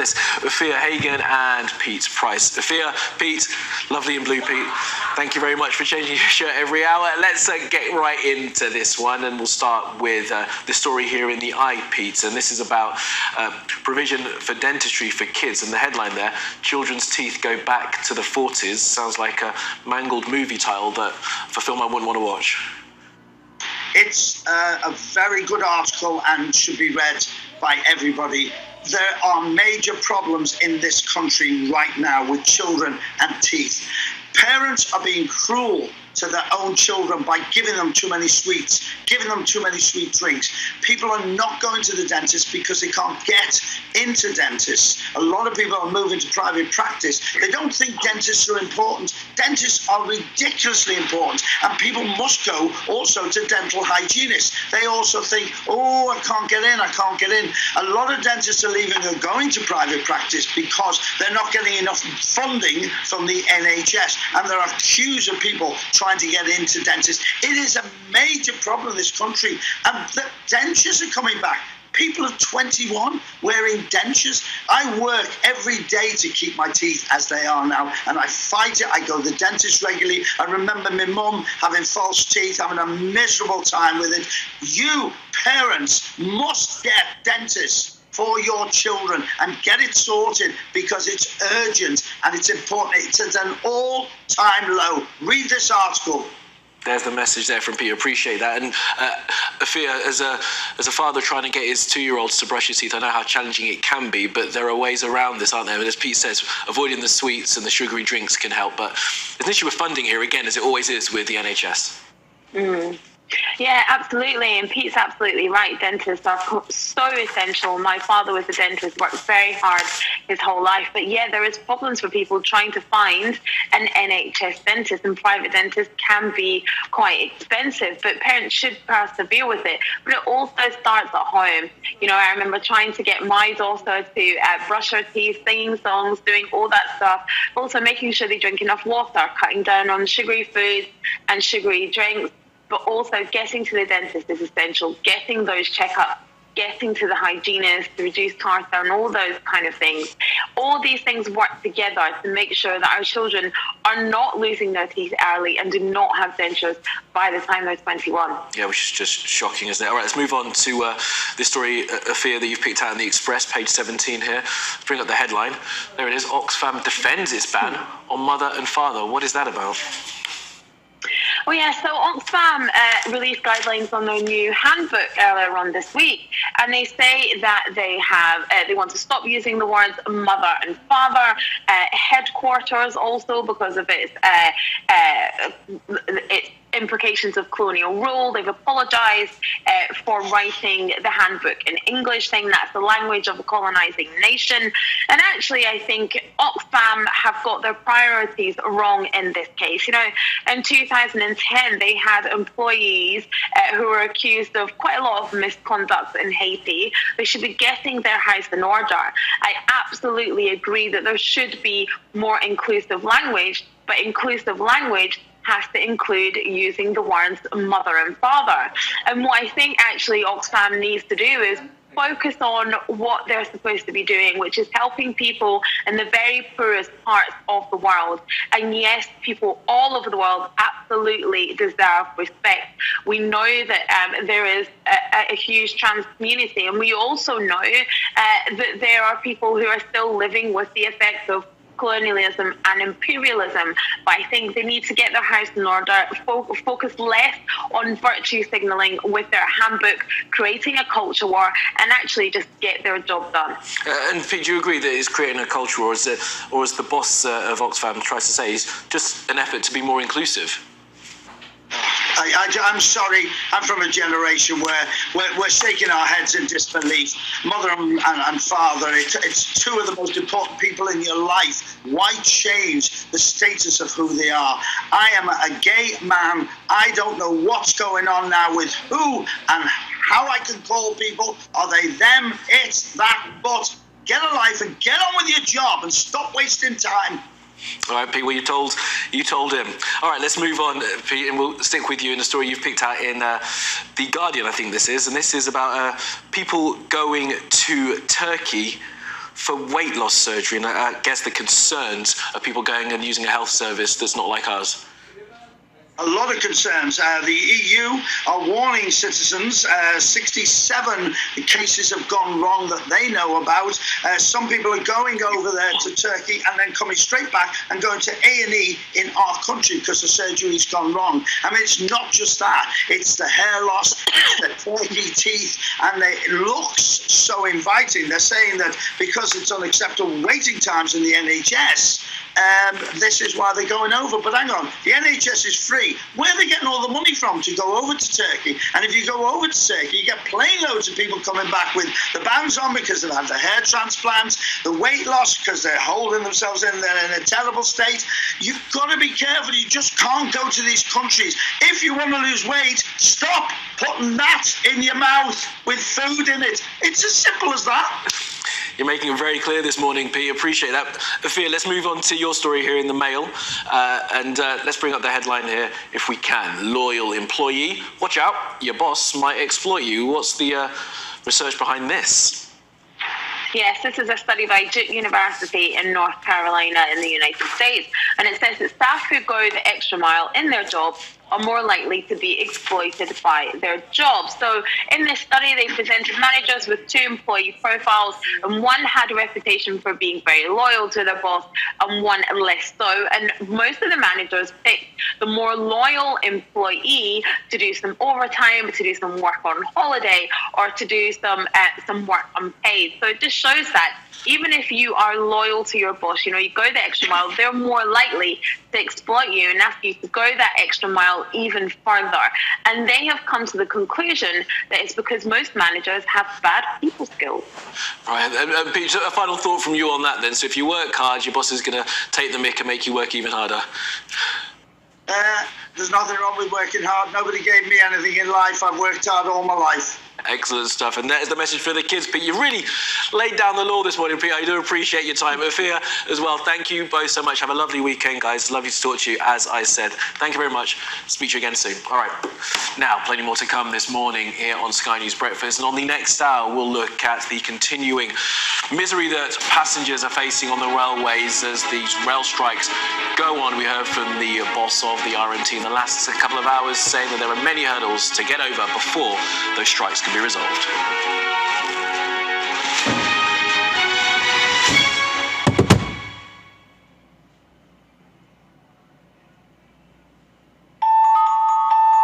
this, Afia Hagen and Pete Price. Afia, Pete, lovely in blue, Pete. Thank you very much for changing your shirt every hour. Let's get right into this one, and we'll start with the story here in the Eye, Pete. And this is about provision for dentistry for kids. And the headline there, children's teeth go back to the 40s. Sounds like a mangled movie title that for film I wouldn't want to watch. It's a very good article and should be read by everybody. There are major problems in this country right now with children and teeth. Parents are being cruel to their own children by giving them too many sweets, giving them too many sweet drinks. People are not going to the dentist because they can't get into dentists. A lot of people are moving to private practice. They don't think dentists are important. Dentists are ridiculously important, and people must go also to dental hygienists. They also think, oh, I can't get in, I can't get in. A lot of dentists are leaving and going to private practice because they're not getting enough funding from the NHS, and there are queues of people trying to get into dentists. It is a major problem in this country, and the dentures are coming back. People of 21 wearing dentures. I work every day to keep my teeth as they are now, and I fight it. I go to the dentist regularly. I remember my mum having false teeth, having a miserable time with it. You, parents, must get dentists for your children and get it sorted because it's urgent and it's important. It's at an all-time low. Read this article. There's the message there from Peter. Appreciate that. And Afia, as a father trying to get his 2-year-olds to brush his teeth, I know how challenging it can be, but there are ways around this, aren't there? And as Pete says, avoiding the sweets and the sugary drinks can help. But there's an issue with funding here, again, as it always is with the NHS. Yeah, absolutely. And Pete's absolutely right. Dentists are so essential. My father was a dentist, worked very hard his whole life. But yeah, there is problems for people trying to find an NHS dentist, and private dentists can be quite expensive, but parents should persevere with it. But it also starts at home. You know, I remember trying to get my daughter to brush her teeth, singing songs, doing all that stuff. Also making sure they drink enough water, cutting down on sugary foods and sugary drinks. But also getting to the dentist is essential, getting those checkups, getting to the hygienist to reduce tartar and all those kind of things. All these things work together to make sure that our children are not losing their teeth early and do not have dentures by the time they're 21. Yeah, which is just shocking, isn't it? All right, let's move on to this story, Afia, that you've picked out in the Express, page 17 here. Let's bring up the headline. There it is. Oxfam defends its ban on mother and father. What is that about? Well, yeah, so Oxfam released guidelines on their new handbook earlier on this week, and they say that they want to stop using the words mother and father, headquarters also because of its implications of colonial rule. They've apologised for writing the handbook in English, saying that's the language of a colonising nation. And actually, I think Oxfam have got their priorities wrong in this case. You know, in 2010, they had employees who were accused of quite a lot of misconduct in Haiti. They should be getting their house in order. I absolutely agree that there should be more inclusive language, but inclusive language has to include using the words mother and father. And what I think actually Oxfam needs to do is focus on what they're supposed to be doing, which is helping people in the very poorest parts of the world. And yes, people all over the world absolutely deserve respect. We know that there is a huge trans community, and we also know that there are people who are still living with the effects of colonialism and imperialism. But I think they need to get their house in order, focus less on virtue signalling with their handbook, creating a culture war, and actually just get their job done. And Pete, do you agree that it's creating a culture war, or as the boss of Oxfam tries to say, is just an effort to be more inclusive? I'm sorry, I'm from a generation where we're shaking our heads in disbelief. Mother and father, it's two of the most important people in your life. Why change the status of who they are? I am a gay man. I don't know what's going on now with who and how I can call people. Are they them, it, that, but get a life and get on with your job and stop wasting time. All right, Pete, well, you told him. All right, let's move on, Pete, and we'll stick with you in the story you've picked out in The Guardian, I think this is. And this is about people going to Turkey for weight loss surgery, and I guess the concerns of people going and using a health service that's not like ours? A lot of concerns. The EU are warning citizens. 67 cases have gone wrong that they know about. Some people are going over there to Turkey and then coming straight back and going to A&E in our country because the surgery's gone wrong. I mean, it's not just that. It's the hair loss, it's the porky teeth, and it looks so inviting. They're saying that because it's unacceptable waiting times in the NHS, this is why they're going over. But hang on, the NHS is free. Where are they getting all the money from to go over to Turkey? And if you go over to Turkey, you get plane loads of people coming back with the bands on because they've had the hair transplants, the weight loss because they're holding themselves in a terrible state. You've got to be careful. You just can't go to these countries. If you want to lose weight, stop putting that in your mouth with food in it. It's as simple as that. You're making it very clear this morning, Pete. Appreciate that. Afia, let's move on to your story here in the Mail. And let's bring up the headline here, if we can. Loyal employee. Watch out, your boss might exploit you. What's the research behind this? Yes, this is a study by Duke University in North Carolina in the United States. And it says that staff who go the extra mile in their job are more likely to be exploited by their jobs. So in this study, they presented managers with 2 employee profiles, and one had a reputation for being very loyal to their boss and one less so. And most of the managers picked the more loyal employee to do some overtime, to do some work on holiday, or to do some work unpaid. So it just shows that even if you are loyal to your boss, you go the extra mile, they're more likely to exploit you and ask you to go that extra mile even further. And they have come to the conclusion that it's because most managers have bad people skills. Right, and Pete, a final thought from you on that then. So if you work hard, your boss is going to take the mick and make you work even harder. There's nothing wrong with working hard. Nobody gave me anything in life. I've worked hard all my life. Excellent stuff. And that is the message for the kids, Pete. You really laid down the law this morning, Pete. I do appreciate your time. Afia as well, thank you both so much. Have a lovely weekend, guys. Lovely to talk to you, as I said. Thank you very much. Speak to you again soon. All right. Now, plenty more to come this morning here on Sky News Breakfast. And on the next hour, we'll look at the continuing misery that passengers are facing on the railways as these rail strikes go on. We heard from the boss of the RMT in the last couple of hours saying that there are many hurdles to get over before those strikes can be resolved.